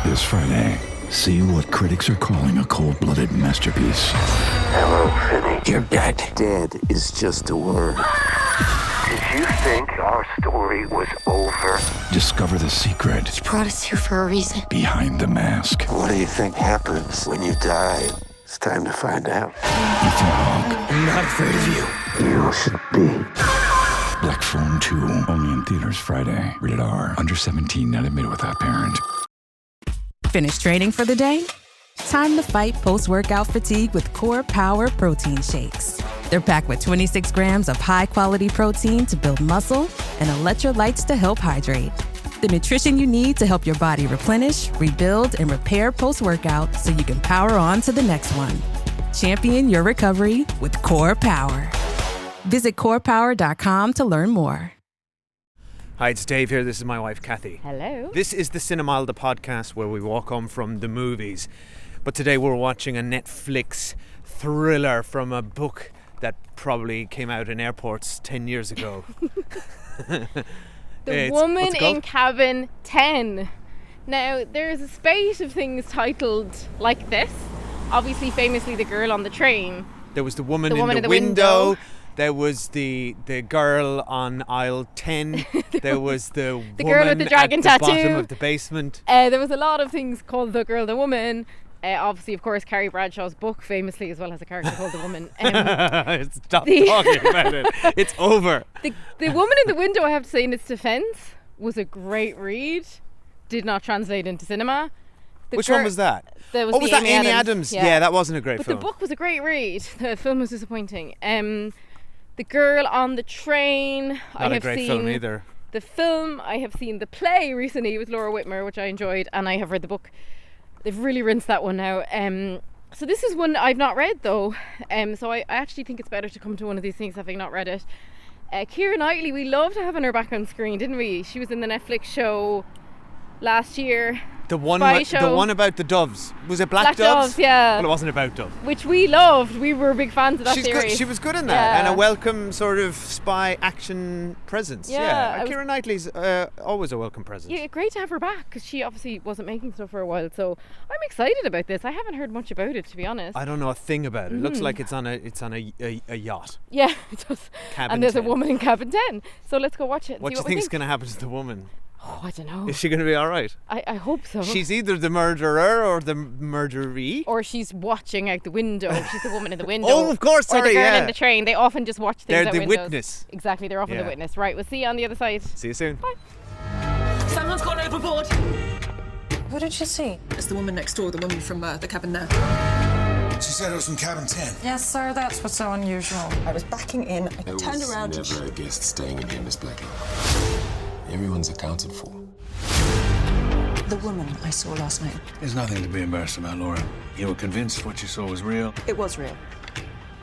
This Friday, see what critics are calling a cold-blooded masterpiece. Hello, Finney. You're dead. Dead is just a word. Did you think our story was over? Discover the secret You brought us here for a reason. behind the mask. What do you think happens when you die? It's time to find out. Ethan Hawke, I'm not afraid of you. You should be. Black Phone 2, only in theaters Friday. Rated R, under 17, not admitted without parent. Finished training for the day? Time to fight post-workout fatigue with Core Power Protein Shakes. They're packed with 26 grams of high-quality protein to build muscle and electrolytes to help hydrate. The nutrition you need to help your body replenish, rebuild, and repair post-workout so you can power on to the next one. Champion your recovery with Core Power. Visit corepower.com to learn more. Hi, it's Dave here. This is my wife, Kathy. Hello. This is the Cinemal, the podcast where we walk home from the movies. But today we're watching a Netflix thriller from a book that probably came out in airports 10 years ago. The Woman in Cabin 10. Now, there's a spate of things titled like this. Obviously, famously, The Girl on the Train. There was the woman in the window. There was the girl on aisle 10. There was the girl with the dragon at the tattoo. bottom of the basement. There was a lot of things called The Girl, the Woman. Obviously, of course, Carrie Bradshaw's book famously as well has a character called The Woman. Stop talking about it. It's over. The Woman in the Window, I have to say, in its defence, was a great read. Did not translate into cinema. Which one was that? Was that Amy Adams? Yeah, that wasn't a great film. But the book was a great read. The film was disappointing. The Girl on the Train. Not a great film either. The film, I have seen the play recently with Laura Whitmer, which I enjoyed, and I have read the book. They've really rinsed that one now. So this is one I've not read though. So I actually think it's better to come to one of these things having not read it. Keira Knightley, we loved having her back on screen, didn't we? She was in the Netflix show last year. The one about the doves. Was it Black Doves? Yeah. Well, it wasn't about doves. Which we loved. We were big fans of that series. She was good in that. And a welcome sort of spy action presence. Yeah. Keira Knightley's always a welcome presence. Yeah, great to have her back because she obviously wasn't making stuff for a while. So I'm excited about this. I haven't heard much about it, to be honest. I don't know a thing about it. It looks like it's on a yacht. Yeah, it does. Cabin there's 10. a woman in Cabin 10. So let's go watch it. What do you think is going to happen to the woman? Oh, I don't know. Is she going to be all right? I hope so. She's either the murderer or the murderee. Or she's watching out the window. She's the woman in the window. Oh, of course, sorry, or the girl in the train. They often just watch things out windows. windows. They're the witness. Exactly, they're often the witness. Right, we'll see you on the other side. See you soon. Bye. Someone's gone overboard. Who did you see? It's the woman next door, the woman from the cabin there. She said it was from cabin 10. Yes, sir, that's what's so unusual. I was backing in, I turned around. There was never a guest staying in here, Miss Blackwell. Everyone's accounted for. The woman I saw last night. There's nothing to be embarrassed about, Laura. You were convinced what you saw was real? It was real.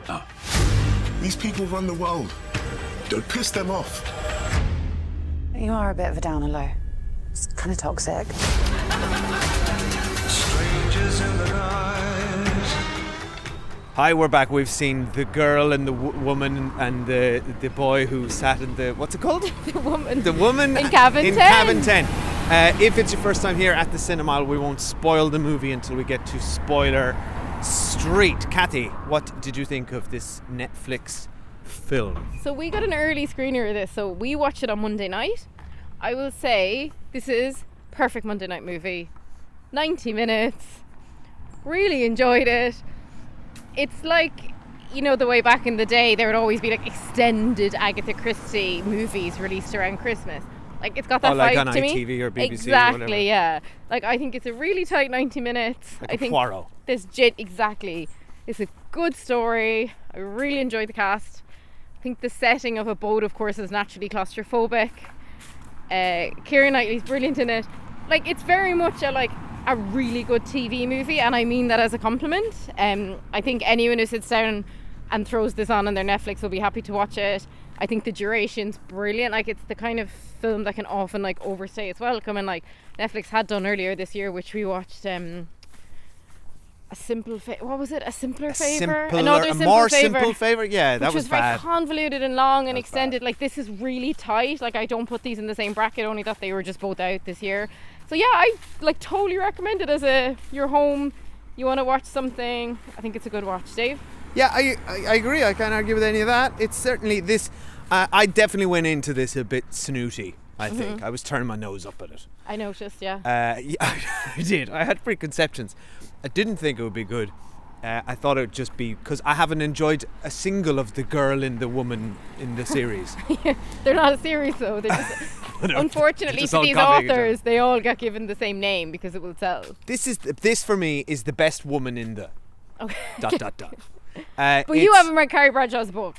Oh. These people run the world. Don't piss them off. You are a bit of a downer, low. It's kind of toxic. Strangers in the night. Hi, we're back. We've seen the girl and the woman and the boy who sat in the... What's it called? The woman in Cabin 10. Cabin 10. If it's your first time here at the Cinemal, we won't spoil the movie until we get to spoiler street. Kathy, what did you think of this Netflix film? So we got an early screener of this. So we watched it on Monday night. I will say this is perfect Monday night movie. 90 minutes. Really enjoyed it. It's like, you know, the way back in the day there would always be like extended Agatha Christie movies released around Christmas. Like, it's got that vibe like on to me. ITV or BBC exactly, or whatever. Yeah. Like, I think it's a really tight 90 minutes. Like I think Poirot. Exactly. It's a good story. I really enjoyed the cast. I think the setting of a boat, of course, is naturally claustrophobic. Keira Knightley's brilliant in it. Like, it's very much a really good TV movie, and I mean that as a compliment. I think anyone who sits down and throws this on their Netflix will be happy to watch it. I think the duration's brilliant. Like, it's the kind of film that can often like overstay its welcome, and like Netflix had done earlier this year, which we watched. Simpler Favor. Another Simple Favor. Yeah, that was was bad. Very convoluted and long and extended. Bad. Like, this is really tight. Like, I don't put these in the same bracket, only that they were just both out this year. So yeah, I like totally recommend it as you're home, you want to watch something. I think it's a good watch, Dave. Yeah, I agree. I can't argue with any of that. It's certainly this. I definitely went into this a bit snooty. I think I was turning my nose up at it. I noticed, yeah. Yeah, I did. I had preconceptions. I didn't think it would be good. I thought it would just be because I haven't enjoyed a single of the girl and the woman in the series. They're not a series though. They're just, unfortunately just for all these copying each authors, they all get given the same name because it will sell. This for me is the best woman in the. Okay. ... But you haven't read Carrie Bradshaw's book.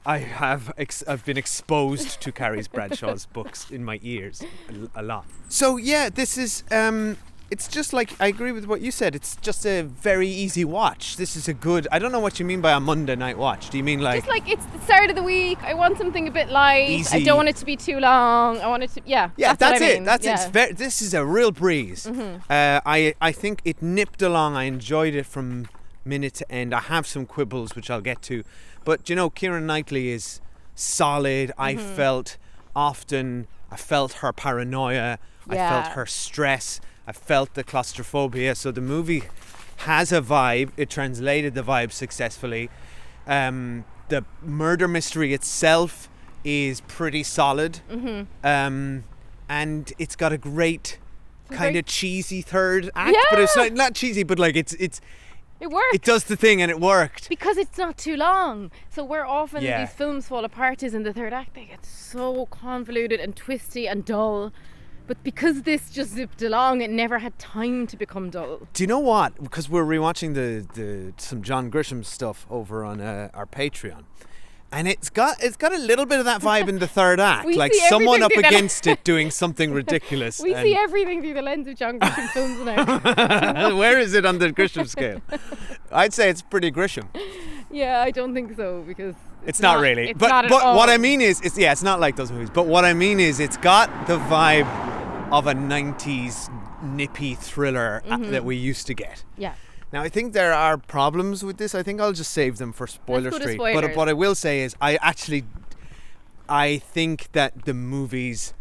I have. I've been exposed to Carrie Bradshaw's books in my ears a lot. So yeah, this is. It's just like, I agree with what you said. It's just a very easy watch. This is a good. I don't know what you mean by a Monday night watch. Do you mean like? Just like it's the start of the week. I want something a bit light. Easy. I don't want it to be too long. I want it to. Yeah. Yeah, that's what I it. mean. That's yeah. it. This is a real breeze. I think it nipped along. I enjoyed it from minute to end. I have some quibbles which I'll get to, but Keira Knightley is solid. I felt her paranoia. I felt her stress. I felt the claustrophobia. So the movie has a vibe. It translated the vibe successfully. The murder mystery itself is pretty solid. And it's got a great kind of cheesy third act. Yeah. But it's not cheesy, but like it works. It does the thing and it worked. Because it's not too long. So where often these films fall apart is in the third act. They get so convoluted and twisty and dull. But because this just zipped along, it never had time to become dull. Do you know what? Because we're rewatching some John Grisham stuff over on our Patreon, and it's got a little bit of that vibe in the third act, like someone up against it doing something ridiculous. We see everything through the lens of John Grisham films now. Where is it on the Grisham scale? I'd say it's pretty Grisham. Yeah, I don't think so because it's not really. It's but not at but all. What I mean is, it's not like those movies. But what I mean is, it's got the vibe of a 90s nippy thriller that we used to get. Yeah. Now, I think there are problems with this. I think I'll just save them for Spoiler Street. But what I will say is, I think that the movie's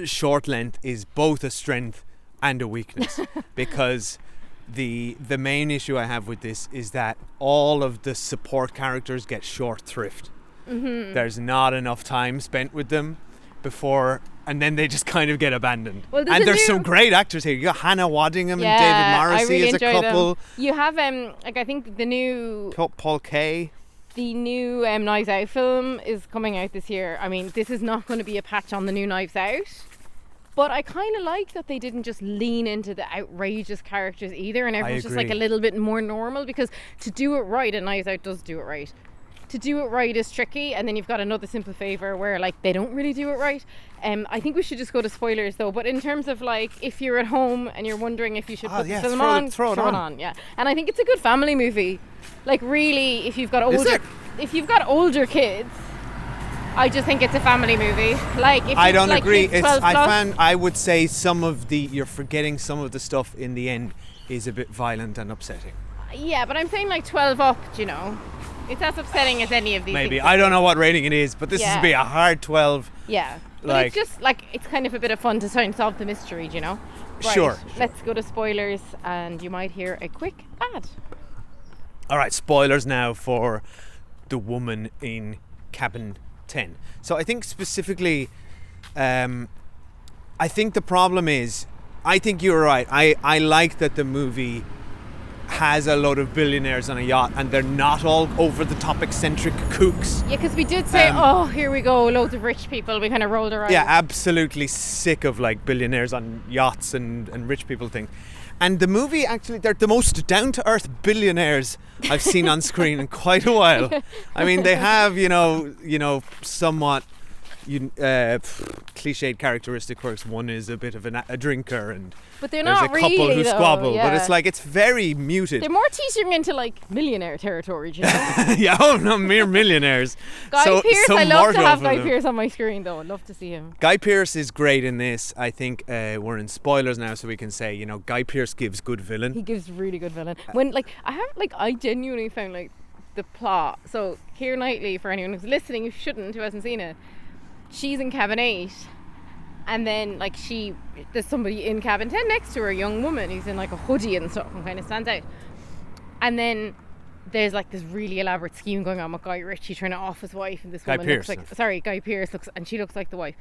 short length is both a strength and a weakness. Because the main issue I have with this is that all of the support characters get short thrift. There's not enough time spent with them before, and then they just kind of get abandoned. Well, there's some great actors here. You got Hannah Waddingham and David Morrissey as a couple. You have I think the new Paul Kaye. The new Knives Out film is coming out this year. I mean, this is not going to be a patch on the new Knives Out, but I kind of like that they didn't just lean into the outrageous characters either, and everyone's just like a little bit more normal, because to do it right, and Knives Out does do it right. To do it right is tricky, and then you've got Another Simple Favor where like they don't really do it right. I think we should just go to spoilers though. But in terms of like, if you're at home and you're wondering if you should put the film on, throw it on. Yeah, and I think it's a good family movie. Like really, if you've got older kids, I just think it's a family movie. Like if I don't agree. I would say you're forgetting some of the stuff in the end is a bit violent and upsetting. Yeah, but I'm saying like 12 up. It's as upsetting as any of these. Maybe. I don't know what rating it is, but this is be a hard 12. Yeah. But it's just like, it's kind of a bit of fun to try and solve the mystery, Right, Sure. Let's go to spoilers, and you might hear a quick ad. All right, spoilers now for The Woman in Cabin 10. So I think specifically, I think the problem is, I think you're right. I like that the movie has a load of billionaires on a yacht, and they're not all over-the-top eccentric kooks. Yeah, because we did say, here we go, loads of rich people. We kind of rolled around. Yeah, absolutely sick of like billionaires on yachts and rich people thing. And the movie, actually, they're the most down-to-earth billionaires I've seen on screen in quite a while. I mean, they have, somewhat cliched characteristic quirks. One is a bit of a drinker, and but they're there's not a couple really, who squabble. yeah. But it's like, it's very muted. They're more teetering into like millionaire territory, Yeah, mere millionaires. Guy Pearce, I love to have Guy them. Pearce on my screen though. I'd love to see him. Guy Pearce is great in this. I think we're in spoilers now, so we can say, Guy Pearce gives good villain. He gives really good villain. When I genuinely found like the plot. So Keira Knightley, for anyone who's listening who hasn't seen it, she's in Cabin 8, And then like there's somebody in cabin 10 next to her, a young woman who's in like a hoodie and stuff and kind of stands out. And then there's like this really elaborate scheme going on with Guy Ritchie trying to off his wife, and this woman looks like Guy Pearce looks, and she looks like the wife.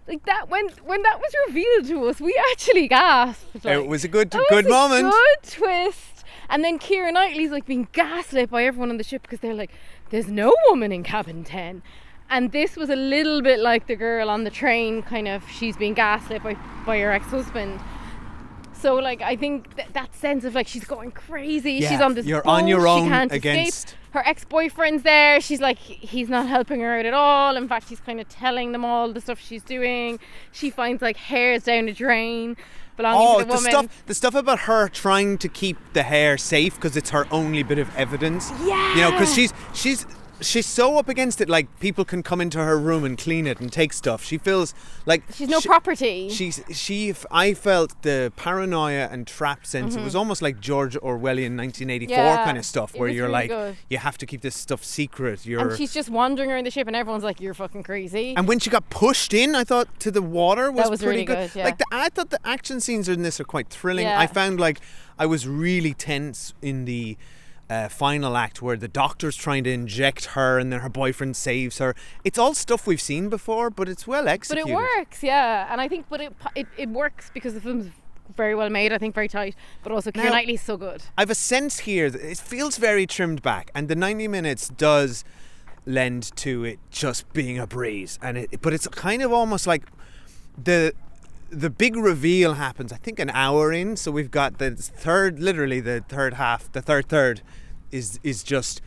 Like that, when that was revealed to us, we actually gasped. Like, it was a good moment. Good twist. And then Keira Knightley's like being gaslit by everyone on the ship because they're like, there's no woman in cabin 10. And this was a little bit like the girl on the train, kind of, she's being gaslit by her ex-husband. So like I think that sense of like she's going crazy, yeah, she's on this you're boat, on your own she can't against escape. Her ex-boyfriend's there, she's like, he's not helping her out at all. In fact, he's kind of telling them all the stuff she's doing. She finds like hairs down a drain belonging to the woman. The stuff about her trying to keep the hair safe because it's her only bit of evidence. Yeah. You know, because she's so up against it, like people can come into her room and clean it and take stuff. She feels like she's no property. I felt the paranoia and trap sense. It was almost like George Orwellian 1984 kind of stuff, where you're really like, good. You have to keep this stuff secret. And she's just wandering around the ship, and everyone's like, you're fucking crazy. And when she got pushed in, I thought, to the water was pretty really good. Yeah. Like I thought the action scenes in this are quite thrilling. Yeah. I found like I was really tense in the final act where the doctor's trying to inject her and then her boyfriend saves her. It's all stuff we've seen before, but it's well executed. But it works, yeah. And I think it works because the film's very well made, I think very tight, but also Keira Knightley's so good. I've a sense here that it feels very trimmed back, and the 90 minutes does lend to it just being a breeze, but it's kind of almost like the big reveal happens, I think, an hour in. So we've got the third half, the third is just,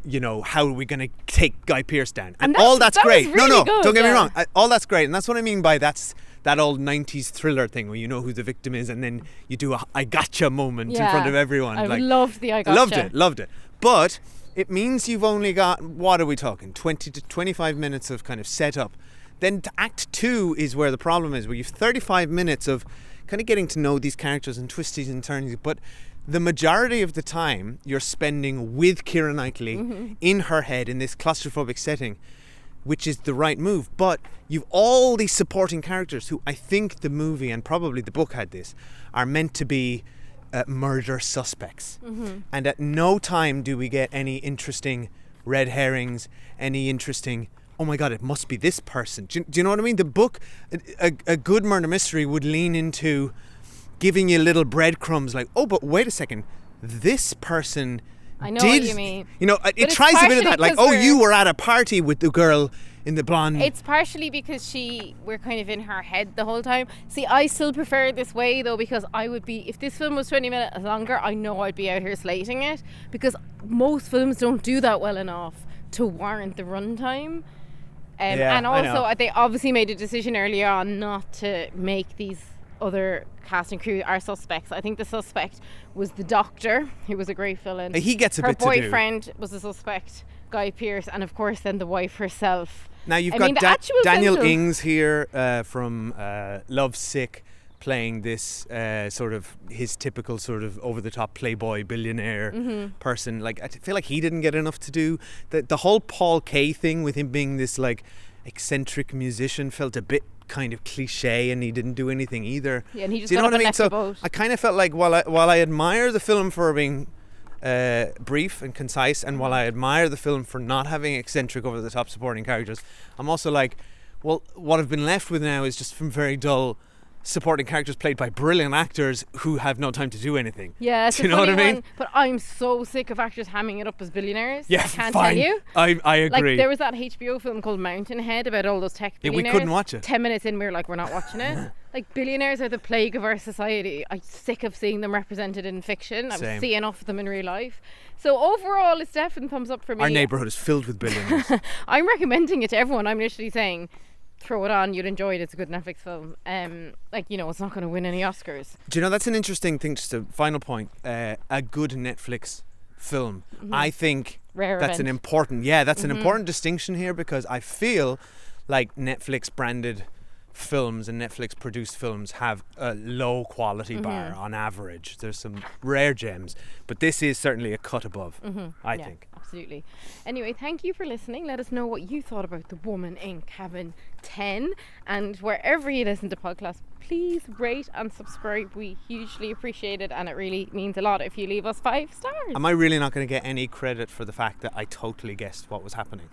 you know, how are we going to take Guy Pearce down? And all that's great. Really good, don't get me wrong. All that's great. And that's what I mean by that old 90s thriller thing where you know who the victim is and then you do a I gotcha moment in front of everyone. I loved the I gotcha. Loved it. But it means you've only got, what are we talking, 20 to 25 minutes of kind of setup. Then Act 2 is where the problem is, where you've 35 minutes of kind of getting to know these characters and twisties and turnies, but the majority of the time you're spending with Keira Knightley in her head in this claustrophobic setting, which is the right move. But you've all these supporting characters who I think the movie, and probably the book had this, are meant to be murder suspects. And at no time do we get any interesting red herrings, any interesting, oh my God, it must be this person. Do you know what I mean? The book, a good murder mystery would lean into giving you little breadcrumbs like, oh, but wait a second, this person I know what you mean. You know, it tries a bit of that, like, oh, you were at a party with the girl in the blonde. It's partially because we're kind of in her head the whole time. See, I still prefer it this way though, because I would be, if this film was 20 minutes longer, I know I'd be out here slating it, because most films don't do that well enough to warrant the runtime. And also they obviously made a decision earlier on not to make these other cast and crew our suspects. I think the suspect was the doctor, who was a great villain. He gets a bit to do. Her boyfriend was the suspect, Guy Pearce, and of course then the wife herself. Now you've got Daniel Ings here from Love Sick, playing this sort of his typical sort of over-the-top playboy billionaire person. Like, I feel like he didn't get enough to do. The whole Paul Kaye thing with him being this like eccentric musician felt a bit kind of cliche, and he didn't do anything either. Yeah, and he just got up and left the boat. I kind of felt like while I admire the film for being brief and concise, and while I admire the film for not having eccentric over-the-top supporting characters, I'm also like, well, what I've been left with now is just from very dull supporting characters played by brilliant actors who have no time to do anything. Yeah, do you know what I mean? But I'm so sick of actors hamming it up as billionaires. Yeah, I can't fine. tell you. I agree. Like, there was that HBO film called Mountainhead about all those tech billionaires. Yeah, we couldn't watch it. 10 minutes in, we were like, we're not watching it. Like, billionaires are the plague of our society. I'm sick of seeing them represented in fiction. I'm seeing enough of them in real life. So overall, it's definitely thumbs up for me. Our neighbourhood is filled with billionaires. I'm recommending it to everyone. I'm literally saying, throw it on, you'd enjoy it, it's a good Netflix film. Like, you know, it's not going to win any Oscars. Do you know, that's an interesting thing, just a final point, a good Netflix film. I think that's an important distinction here, because I feel like Netflix branded films and Netflix produced films have a low quality bar on average. There's some rare gems, but this is certainly a cut above, I think. Absolutely. Anyway, thank you for listening. Let us know what you thought about The Woman in Cabin 10, and wherever you listen to podcasts, please rate and subscribe. We hugely appreciate it, and it really means a lot if you leave us 5 stars. Am I really not going to get any credit for the fact that I totally guessed what was happening?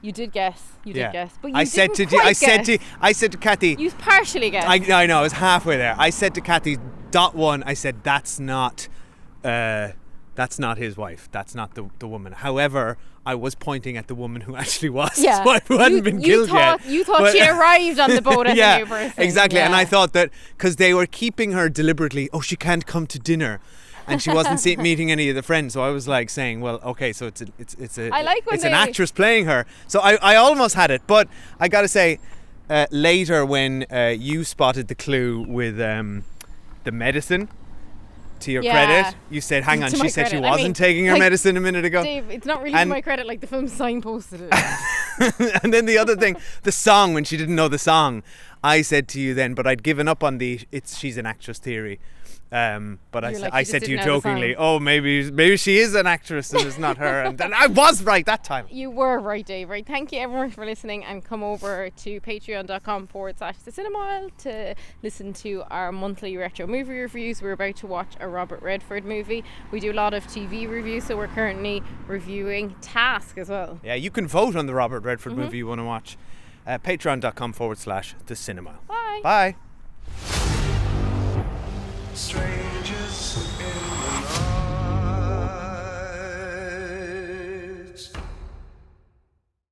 You did guess. You did guess. But you I didn't said quite to Kathy. You partially guessed. I know. I was halfway there. I said to Kathy, .1. I said that's not his wife. That's not the woman. However, I was pointing at the woman who actually was his wife, who hadn't been killed yet. You thought she arrived on the boat as a new person. Exactly. And I thought that because they were keeping her deliberately. Oh, she can't come to dinner. And she wasn't meeting any of the friends, so I was like saying, "Well, okay, so it's an actress playing her." So I almost had it, but I got to say, later when you spotted the clue with the medicine, to your credit, you said, "Hang on," she said she wasn't taking her medicine a minute ago. Dave, it's not really to my credit. Like the film signposted it. And then the other thing, the song, when she didn't know the song, I said to you then, but I'd given up on she's an actress theory. But I said to you jokingly, "Oh, maybe she is an actress and it's not her." And then I was right that time. You were right, Dave. Right. Thank you everyone for listening, and come over to patreon.com/thecinema to listen to our monthly retro movie reviews. We're about to watch a Robert Redford movie. We do a lot of TV reviews, so we're currently reviewing Task as well. Yeah, you can vote on the Robert Redford movie you want to watch. Patreon.com/thecinema. Bye. Bye. Straight